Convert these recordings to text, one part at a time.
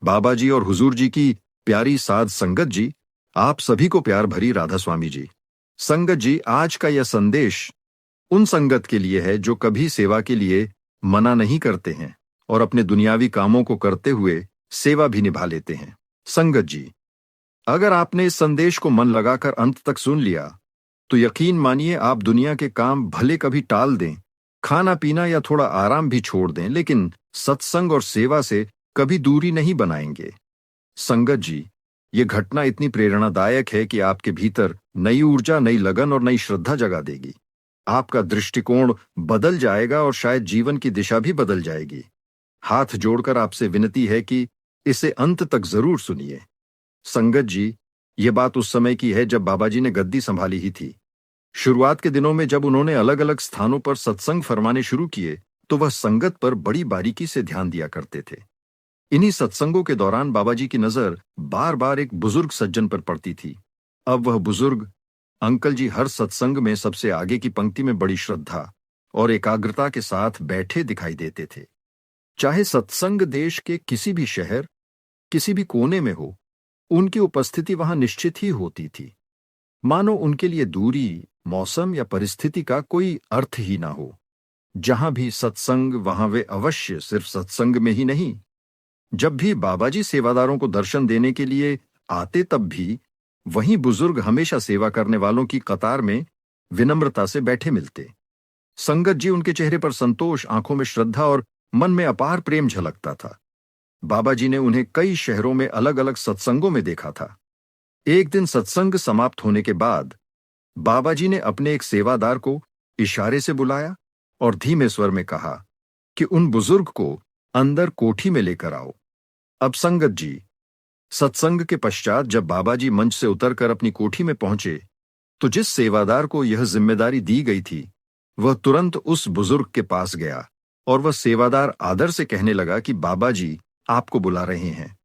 बाबा जी और हुजूर जी की प्यारी साध संगत जी, आप सभी को प्यार भरी राधा स्वामी जी। संगत जी, आज का यह संदेश उन संगत के लिए है जो कभी सेवा के लिए मना नहीं करते हैं और अपने दुनियावी कामों को करते हुए सेवा भी निभा लेते हैं। संगत जी, अगर आपने इस संदेश को मन लगाकर अंत तक सुन लिया तो यकीन मानिए आप दुनिया के काम भले कभी टाल दें, खाना पीना या थोड़ा आराम भी छोड़ दें, लेकिन सत्संग और सेवा से कभी दूरी नहीं बनाएंगे। संगत जी, ये घटना इतनी प्रेरणादायक है कि आपके भीतर नई ऊर्जा, नई लगन और नई श्रद्धा जगा देगी। आपका दृष्टिकोण बदल जाएगा और शायद जीवन की दिशा भी बदल जाएगी। हाथ जोड़कर आपसे विनती है कि इसे अंत तक जरूर सुनिए। संगत जी, ये बात उस समय की है जब बाबा जी ने गद्दी संभाली ही थी। शुरुआत के दिनों में जब उन्होंने अलग अलग स्थानों पर सत्संग फरमाने शुरू किए तो वह संगत पर बड़ी बारीकी से ध्यान दिया करते थे। इन्हीं सत्संगों के दौरान बाबा जी की नजर बार बार एक बुजुर्ग सज्जन पर पड़ती थी। अब वह बुजुर्ग अंकल जी हर सत्संग में सबसे आगे की पंक्ति में बड़ी श्रद्धा और एकाग्रता के साथ बैठे दिखाई देते थे। चाहे सत्संग देश के किसी भी शहर, किसी भी कोने में हो, उनकी उपस्थिति वहां निश्चित ही होती थी। मानो उनके लिए दूरी, मौसम या परिस्थिति का कोई अर्थ ही ना हो। जहां भी सत्संग वहां वे अवश्य, सिर्फ सत्संग में ही नहीं, जब भी बाबा जी सेवादारों को दर्शन देने के लिए आते तब भी वहीं बुजुर्ग हमेशा सेवा करने वालों की कतार में विनम्रता से बैठे मिलते। संगत जी, उनके चेहरे पर संतोष, आंखों में श्रद्धा और मन में अपार प्रेम झलकता था। बाबा जी ने उन्हें कई शहरों में अलग अलग सत्संगों में देखा था। एक दिन सत्संग समाप्त होने के बाद बाबा जी ने अपने एक सेवादार को इशारे से बुलाया और धीमे स्वर में कहा कि उन बुजुर्ग को अंदर कोठी में लेकर आओ। अब संगत जी, सत्संग के पश्चात जब बाबा जी मंच से उतरकर अपनी कोठी में पहुंचे तो जिस सेवादार को यह जिम्मेदारी दी गई थी वह तुरंत उस बुजुर्ग के पास गया और वह सेवादार आदर से कहने लगा कि बाबा जी आपको बुला रहे हैं।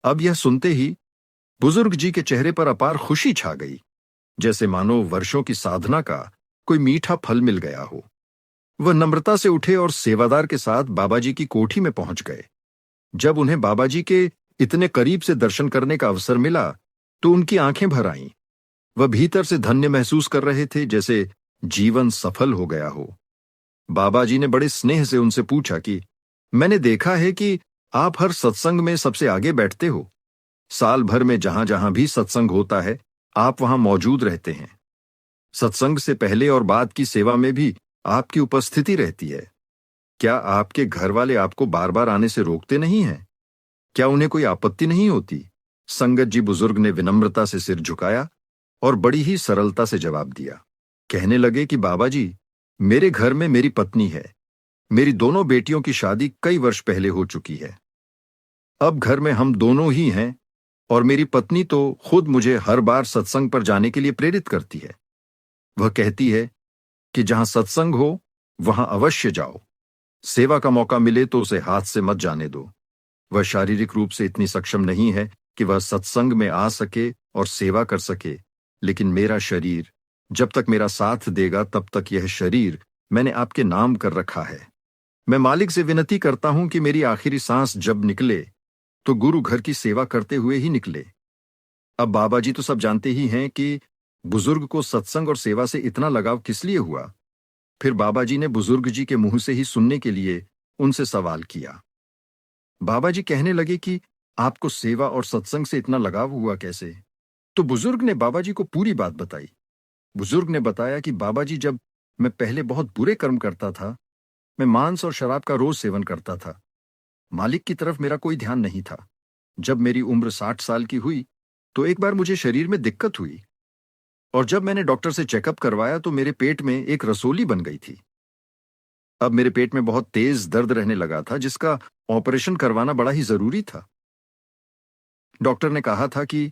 अब यह सुनते ही बुजुर्ग जी के चेहरे पर अपार खुशी छा गई, जैसे मानो वर्षों की साधना का कोई मीठा फल मिल गया हो। वह नम्रता से उठे और सेवादार के साथ बाबा जी की कोठी में पहुंच गए। जब उन्हें बाबा जी के इतने करीब से दर्शन करने का अवसर मिला तो उनकी आंखें भर आईं। वह भीतर से धन्य महसूस कर रहे थे, जैसे जीवन सफल हो गया हो। बाबा जी ने बड़े स्नेह से उनसे पूछा कि मैंने देखा है कि आप हर सत्संग में सबसे आगे बैठते हो। साल भर में जहां जहां भी सत्संग होता है आप वहां मौजूद रहते हैं। सत्संग से पहले और बाद की सेवा में भी आपकी उपस्थिति रहती है। क्या आपके घर वाले आपको बार बार आने से रोकते नहीं हैं? क्या उन्हें कोई आपत्ति नहीं होती? संगत जी, बुजुर्ग ने विनम्रता से सिर झुकाया और बड़ी ही सरलता से जवाब दिया। कहने लगे कि बाबा जी, मेरे घर में मेरी पत्नी है। मेरी दोनों बेटियों की शादी कई वर्ष पहले हो चुकी है। अब घर में हम दोनों ही हैं और मेरी पत्नी तो खुद मुझे हर बार सत्संग पर जाने के लिए प्रेरित करती है। वह कहती है कि जहां सत्संग हो वहां अवश्य जाओ। सेवा का मौका मिले तो उसे हाथ से मत जाने दो। वह शारीरिक रूप से इतनी सक्षम नहीं है कि वह सत्संग में आ सके और सेवा कर सके, लेकिन मेरा शरीर जब तक मेरा साथ देगा तब तक यह शरीर मैंने आपके नाम कर रखा है। मैं मालिक से विनती करता हूं कि मेरी आखिरी सांस जब निकले तो गुरु घर की सेवा करते हुए ही निकले। अब बाबा जी तो सब जानते ही हैं कि बुजुर्ग को सत्संग और सेवा से इतना लगाव किस लिए हुआ। फिर बाबा जी ने बुजुर्ग जी के मुंह से ही सुनने के लिए उनसे सवाल किया। बाबा जी कहने लगे कि आपको सेवा और सत्संग से इतना लगाव हुआ कैसे? तो बुजुर्ग ने बाबा जी को पूरी बात बताई। बुजुर्ग ने बताया कि बाबा जी, जब मैं पहले बहुत बुरे कर्म करता था, मैं मांस और शराब का रोज सेवन करता था। मालिक की तरफ मेरा कोई ध्यान नहीं था। जब मेरी उम्र 60 साल की हुई तो एक बार मुझे शरीर में दिक्कत हुई और जब मैंने डॉक्टर से चेकअप करवाया तो मेरे पेट में एक रसोली बन गई थी। अब मेरे पेट में बहुत तेज दर्द रहने लगा था, जिसका ऑपरेशन करवाना बड़ा ही जरूरी था। डॉक्टर ने कहा था कि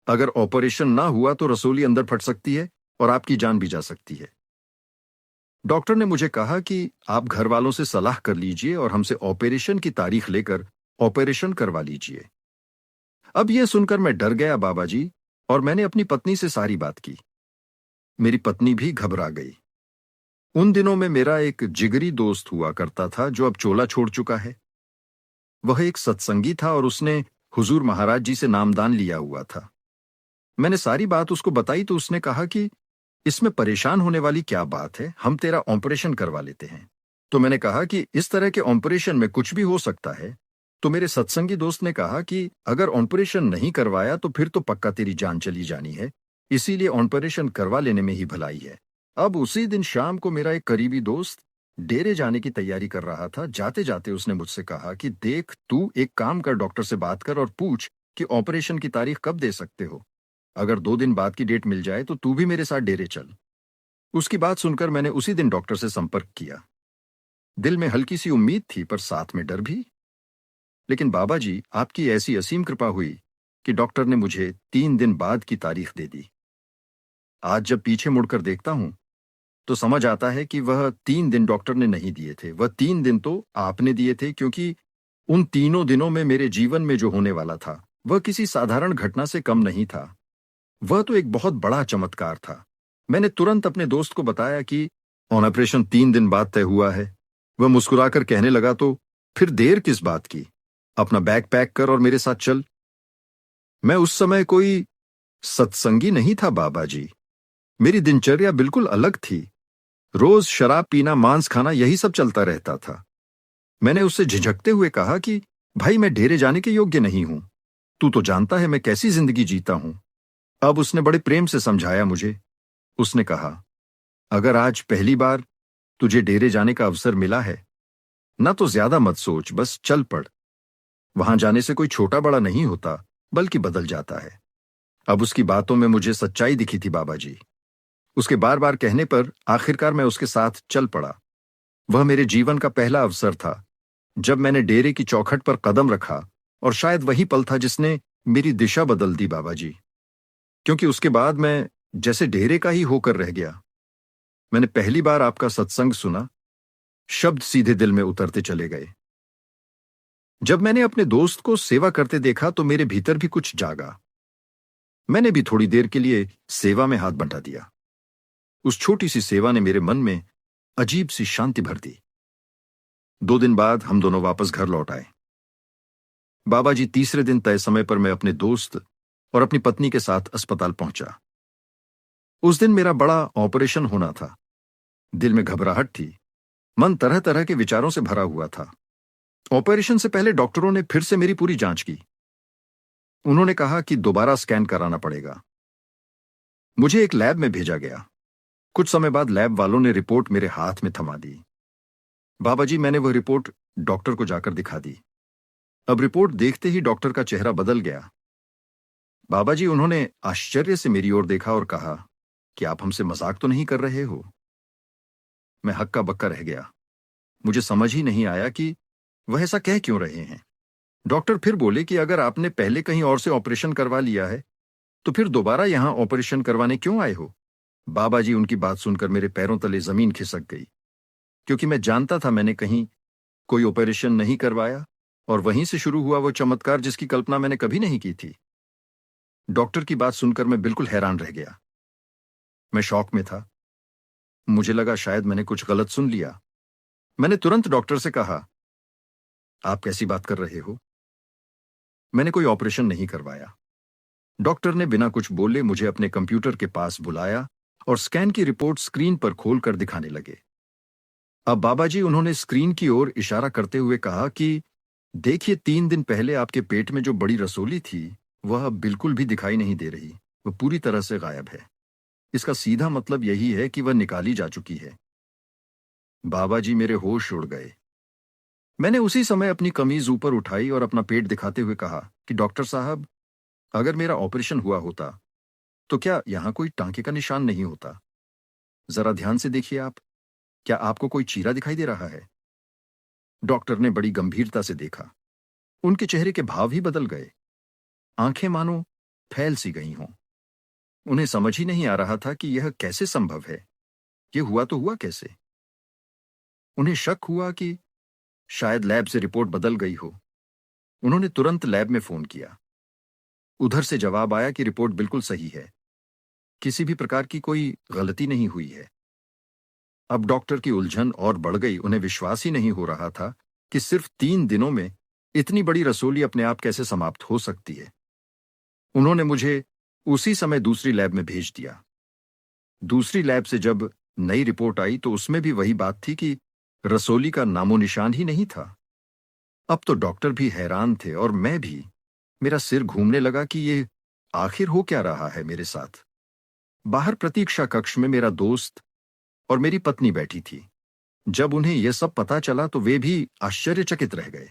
अगर ऑपरेशन ना हुआ तो रसोली अंदर फट सकती है और आपकी जान भी जा सकती है। डॉक्टर ने मुझे कहा कि आप घर वालों से सलाह कर लीजिए और हमसे ऑपरेशन की तारीख लेकर ऑपरेशन करवा लीजिए। अब यह सुनकर मैं डर गया बाबा जी, और मैंने अपनी पत्नी से सारी बात की। मेरी पत्नी भी घबरा गई। उन दिनों में मेरा एक जिगरी दोस्त हुआ करता था जो अब चोला छोड़ चुका है। वह एक सत्संगी था और उसने हुजूर महाराज जी से नामदान लिया हुआ था। मैंने सारी बात उसको बताई तो उसने कहा कि इसमें परेशान होने वाली क्या बात है, हम तेरा ऑपरेशन करवा लेते हैं। तो मैंने कहा कि इस तरह के ऑपरेशन में कुछ भी हो सकता है। तो मेरे सत्संगी दोस्त ने कहा कि अगर ऑपरेशन नहीं करवाया तो फिर तो पक्का तेरी जान चली जानी है, इसीलिए ऑपरेशन करवा लेने में ही भलाई है। अब उसी दिन शाम को मेरा एक करीबी दोस्त डेरे जाने की तैयारी कर रहा था। जाते जाते उसने मुझसे कहा कि देख, तू एक काम कर, डॉक्टर से बात कर और पूछ कि ऑपरेशन की तारीख कब दे सकते हो। अगर 2 दिन बाद की डेट मिल जाए तो तू भी मेरे साथ डेरे चल। उसकी बात सुनकर मैंने उसी दिन डॉक्टर से संपर्क किया। दिल में हल्की सी उम्मीद थी पर साथ में डर भी। लेकिन बाबा जी, आपकी ऐसी असीम कृपा हुई कि डॉक्टर ने मुझे 3 दिन बाद की तारीख दे दी। आज जब पीछे मुड़कर देखता हूं तो समझ आता है कि वह 3 दिन डॉक्टर ने नहीं दिए थे, वह 3 दिन तो आपने दिए थे, क्योंकि उन तीनों दिनों में मेरे जीवन में जो होने वाला था वह किसी साधारण घटना से कम नहीं था। वह तो एक बहुत बड़ा चमत्कार था। मैंने तुरंत अपने दोस्त को बताया कि ऑपरेशन 3 दिन बाद तय हुआ है। वह मुस्कुराकर कहने लगा, तो फिर देर किस बात की, अपना बैग पैक कर और मेरे साथ चल। मैं उस समय कोई सत्संगी नहीं था बाबा जी। मेरी दिनचर्या बिल्कुल अलग थी। रोज शराब पीना, मांस खाना, यही सब चलता रहता था। मैंने उससे झिझकते हुए कहा कि भाई, मैं डेरे जाने के योग्य नहीं हूं। तू तो जानता है मैं कैसी जिंदगी जीता हूं। अब उसने बड़े प्रेम से समझाया मुझे। उसने कहा, अगर आज पहली बार तुझे डेरे जाने का अवसर मिला है ना, तो ज्यादा मत सोच, बस चल पड़। वहां जाने से कोई छोटा बड़ा नहीं होता, बल्कि बदल जाता है। अब उसकी बातों में मुझे सच्चाई दिखी थी बाबा जी। उसके बार बार कहने पर आखिरकार मैं उसके साथ चल पड़ा। वह मेरे जीवन का पहला अवसर था जब मैंने डेरे की चौखट पर कदम रखा, और शायद वही पल था जिसने मेरी दिशा बदल दी बाबा जी, क्योंकि उसके बाद मैं जैसे डेरे का ही होकर रह गया। मैंने पहली बार आपका सत्संग सुना, शब्द सीधे दिल में उतरते चले गए। जब मैंने अपने दोस्त को सेवा करते देखा तो मेरे भीतर भी कुछ जागा। मैंने भी थोड़ी देर के लिए सेवा में हाथ बंटा दिया। उस छोटी सी सेवा ने मेरे मन में अजीब सी शांति भर दी। 2 दिन बाद हम दोनों वापस घर लौट आए। बाबा जी, तीसरे दिन तय समय पर मैं अपने दोस्त और अपनी पत्नी के साथ अस्पताल पहुंचा। उस दिन मेरा बड़ा ऑपरेशन होना था। दिल में घबराहट थी, मन तरह तरह के विचारों से भरा हुआ था। ऑपरेशन से पहले डॉक्टरों ने फिर से मेरी पूरी जांच की। उन्होंने कहा कि दोबारा स्कैन कराना पड़ेगा। मुझे एक लैब में भेजा गया। कुछ समय बाद लैब वालों ने रिपोर्ट मेरे हाथ में थमा दी। बाबा जी, मैंने वह रिपोर्ट डॉक्टर को जाकर दिखा दी। अब रिपोर्ट देखते ही डॉक्टर का चेहरा बदल गया। बाबा जी, उन्होंने आश्चर्य से मेरी ओर देखा और कहा कि आप हमसे मजाक तो नहीं कर रहे हो। मैं हक्का बक्का रह गया। मुझे समझ ही नहीं आया कि वह ऐसा कह क्यों रहे हैं। डॉक्टर फिर बोले कि अगर आपने पहले कहीं और से ऑपरेशन करवा लिया है तो फिर दोबारा यहां ऑपरेशन करवाने क्यों आए हो। बाबा जी, उनकी बात सुनकर मेरे पैरों तले जमीन खिसक गई, क्योंकि मैं जानता था मैंने कहीं कोई ऑपरेशन नहीं करवाया, और वहीं से शुरू हुआ वो चमत्कार जिसकी कल्पना मैंने कभी नहीं की थी। डॉक्टर की बात सुनकर मैं बिल्कुल हैरान रह गया। मैं शॉक में था। मुझे लगा शायद मैंने कुछ गलत सुन लिया। मैंने तुरंत डॉक्टर से कहा, आप कैसी बात कर रहे हो, मैंने कोई ऑपरेशन नहीं करवाया। डॉक्टर ने बिना कुछ बोले मुझे अपने कंप्यूटर के पास बुलाया और स्कैन की रिपोर्ट स्क्रीन पर खोलकर दिखाने लगे। अब बाबा जी, उन्होंने स्क्रीन की ओर इशारा करते हुए कहा कि देखिए, 3 दिन पहले आपके पेट में जो बड़ी रसोली थी वह अब बिल्कुल भी दिखाई नहीं दे रही, वह पूरी तरह से गायब है। इसका सीधा मतलब यही है कि वह निकाली जा चुकी है। बाबा जी, मेरे होश उड़ गए। मैंने उसी समय अपनी कमीज ऊपर उठाई और अपना पेट दिखाते हुए कहा कि डॉक्टर साहब, अगर मेरा ऑपरेशन हुआ होता तो क्या यहां कोई टांके का निशान नहीं होता। जरा ध्यान से देखिए आप, क्या आपको कोई चीरा दिखाई दे रहा है। डॉक्टर ने बड़ी गंभीरता से देखा। उनके चेहरे के भाव ही बदल गए। आंखें मानो फैल सी गई हों। उन्हें समझ ही नहीं आ रहा था कि यह कैसे संभव है, यह हुआ तो हुआ कैसे। उन्हें शक हुआ कि शायद लैब से रिपोर्ट बदल गई हो। उन्होंने तुरंत लैब में फोन किया। उधर से जवाब आया कि रिपोर्ट बिल्कुल सही है, किसी भी प्रकार की कोई गलती नहीं हुई है। अब डॉक्टर की उलझन और बढ़ गई। उन्हें विश्वास ही नहीं हो रहा था कि सिर्फ 3 दिनों में इतनी बड़ी रसोली अपने आप कैसे समाप्त हो सकती है? उन्होंने मुझे उसी समय दूसरी लैब में भेज दिया। दूसरी लैब से जब नई रिपोर्ट आई तो उसमें भी वही बात थी कि रसोली का नामो निशान ही नहीं था। अब तो डॉक्टर भी हैरान थे और मैं भी। मेरा सिर घूमने लगा कि ये आखिर हो क्या रहा है मेरे साथ। बाहर प्रतीक्षा कक्ष में मेरा दोस्त और मेरी पत्नी बैठी थी। जब उन्हें यह सब पता चला तो वे भी आश्चर्यचकित रह गए।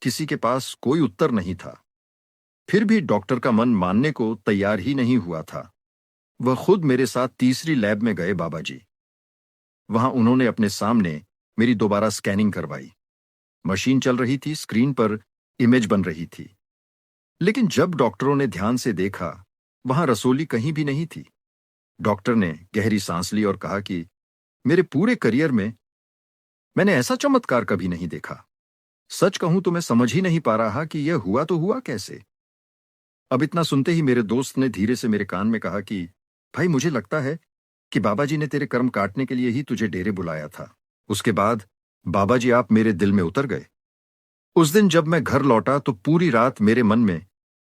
किसी के पास कोई उत्तर नहीं था। फिर भी डॉक्टर का मन मानने को तैयार ही नहीं हुआ था। वह खुद मेरे साथ तीसरी लैब में गए बाबा जी। वहां उन्होंने अपने सामने मेरी दोबारा स्कैनिंग करवाई। मशीन चल रही थी, स्क्रीन पर इमेज बन रही थी। लेकिन जब डॉक्टरों ने ध्यान से देखा, वहां रसोली कहीं भी नहीं थी। डॉक्टर ने गहरी सांस ली और कहा कि मेरे पूरे करियर में मैंने ऐसा चमत्कार कभी नहीं देखा। सच कहूं तो मैं समझ ही नहीं पा रहा कि यह हुआ तो हुआ कैसे। अब इतना सुनते ही मेरे दोस्त ने धीरे से मेरे कान में कहा कि भाई, मुझे लगता है कि बाबा जी ने तेरे कर्म काटने के लिए ही तुझे डेरे बुलाया था। उसके बाद बाबा जी आप मेरे दिल में उतर गए। उस दिन जब मैं घर लौटा तो पूरी रात मेरे मन में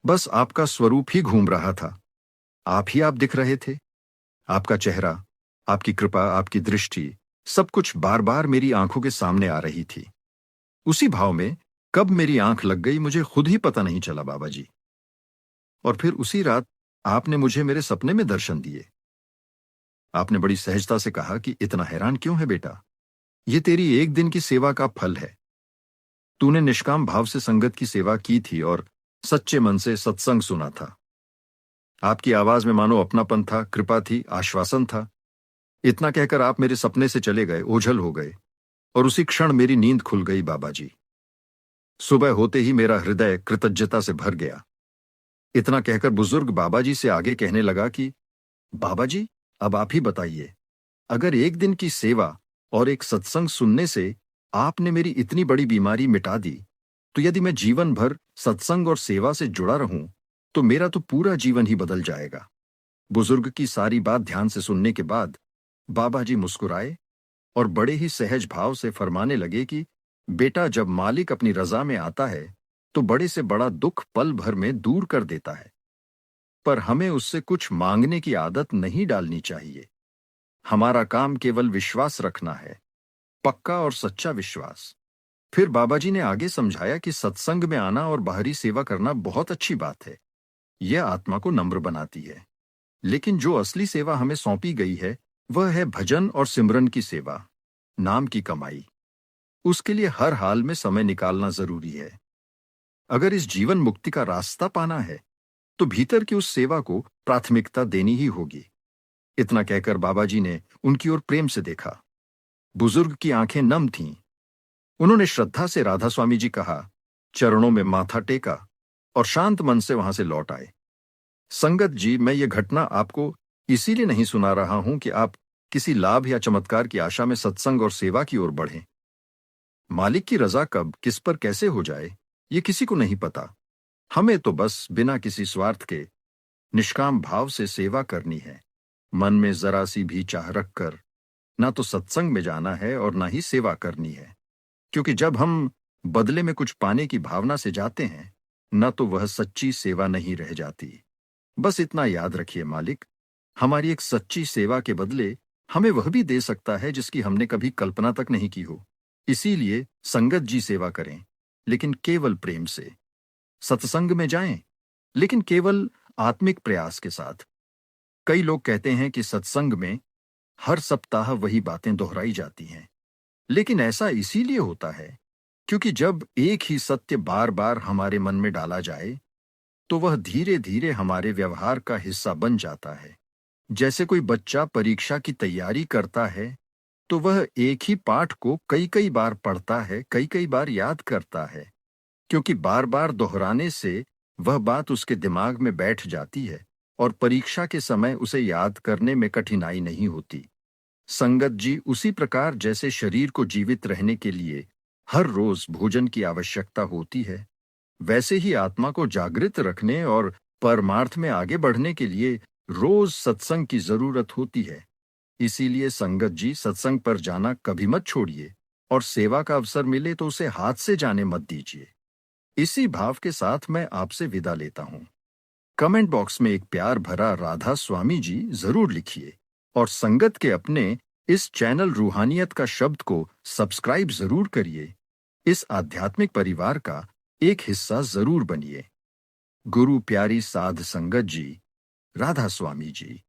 बस आपका स्वरूप ही घूम रहा था। आप दिख रहे थे। आपका चेहरा, आपकी कृपा, आपकी दृष्टि, सब कुछ बार बार मेरी आंखों के सामने आ रही थी। उसी भाव में कब मेरी आंख लग गई मुझे खुद ही पता नहीं चला बाबा जी। और फिर उसी रात आपने मुझे मेरे सपने में दर्शन दिए। आपने बड़ी सहजता से कहा कि इतना हैरान क्यों है बेटा, ये तेरी एक दिन की सेवा का फल है। तूने निष्काम भाव से संगत की सेवा की थी और सच्चे मन से सत्संग सुना था। आपकी आवाज में मानो अपनापन था, कृपा थी, आश्वासन था। इतना कहकर आप मेरे सपने से चले गए, ओझल हो गए और उसी क्षण मेरी नींद खुल गई बाबा जी। सुबह होते ही मेरा हृदय कृतज्ञता से भर गया। इतना कहकर बुजुर्ग बाबा जी से आगे कहने लगा कि बाबा जी, अब आप ही बताइए, अगर एक दिन की सेवा और एक सत्संग सुनने से आपने मेरी इतनी बड़ी बीमारी मिटा दी, तो यदि मैं जीवन भर सत्संग और सेवा से जुड़ा रहूं तो मेरा तो पूरा जीवन ही बदल जाएगा। बुजुर्ग की सारी बात ध्यान से सुनने के बाद बाबा जी मुस्कुराए और बड़े ही सहज भाव से फरमाने लगे कि बेटा, जब मालिक अपनी रजा में आता है तो बड़े से बड़ा दुख पल भर में दूर कर देता है, पर हमें उससे कुछ मांगने की आदत नहीं डालनी चाहिए। हमारा काम केवल विश्वास रखना है, पक्का और सच्चा विश्वास। फिर बाबा जी ने आगे समझाया कि सत्संग में आना और बाहरी सेवा करना बहुत अच्छी बात है। यह आत्मा को नम्र बनाती है। लेकिन जो असली सेवा हमें सौंपी गई है वह है भजन और सिमरन की सेवा, नाम की कमाई। उसके लिए हर हाल में समय निकालना जरूरी है। अगर इस जीवन मुक्ति का रास्ता पाना है तो भीतर की उस सेवा को प्राथमिकता देनी ही होगी। इतना कहकर बाबा जी ने उनकी ओर प्रेम से देखा। बुजुर्ग की आंखें नम थीं। उन्होंने श्रद्धा से राधा स्वामी जी कहा, चरणों में माथा टेका और शांत मन से वहां से लौट आए। संगत जी, मैं ये घटना आपको इसीलिए नहीं सुना रहा हूं कि आप किसी लाभ या चमत्कार की आशा में सत्संग और सेवा की ओर बढ़ें। मालिक की रजा कब किस पर कैसे हो जाए ये किसी को नहीं पता। हमें तो बस बिना किसी स्वार्थ के निष्काम भाव से सेवा करनी है। मन में जरा सी भी चाह रखकर ना तो सत्संग में जाना है और ना ही सेवा करनी है। क्योंकि जब हम बदले में कुछ पाने की भावना से जाते हैं न तो वह सच्ची सेवा नहीं रह जाती। बस इतना याद रखिए, मालिक हमारी एक सच्ची सेवा के बदले हमें वह भी दे सकता है जिसकी हमने कभी कल्पना तक नहीं की हो। इसीलिए संगत जी सेवा करें, लेकिन केवल प्रेम से। सत्संग में जाएं, लेकिन केवल आत्मिक प्रयास के साथ। कई लोग कहते हैं कि सत्संग में हर सप्ताह वही बातें दोहराई जाती हैं, लेकिन ऐसा इसीलिए होता है क्योंकि जब एक ही सत्य बार बार हमारे मन में डाला जाए तो वह धीरे धीरे हमारे व्यवहार का हिस्सा बन जाता है। जैसे कोई बच्चा परीक्षा की तैयारी करता है तो वह एक ही पाठ को कई कई बार पढ़ता है, कई कई बार याद करता है, क्योंकि बार बार दोहराने से वह बात उसके दिमाग में बैठ जाती है और परीक्षा के समय उसे याद करने में कठिनाई नहीं होती। संगत जी, उसी प्रकार जैसे शरीर को जीवित रहने के लिए हर रोज भोजन की आवश्यकता होती है, वैसे ही आत्मा को जागृत रखने और परमार्थ में आगे बढ़ने के लिए रोज सत्संग की जरूरत होती है। इसीलिए संगत जी, सत्संग पर जाना कभी मत छोड़िए और सेवा का अवसर मिले तो उसे हाथ से जाने मत दीजिए। इसी भाव के साथ मैं आपसे विदा लेता हूं। कमेंट बॉक्स में एक प्यार भरा राधा स्वामी जी जरूर लिखिए और संगत के अपने इस चैनल रूहानियत का शब्द को सब्सक्राइब जरूर करिए। इस आध्यात्मिक परिवार का एक हिस्सा जरूर बनिए। गुरु प्यारी साध संगत जी, राधा स्वामी जी।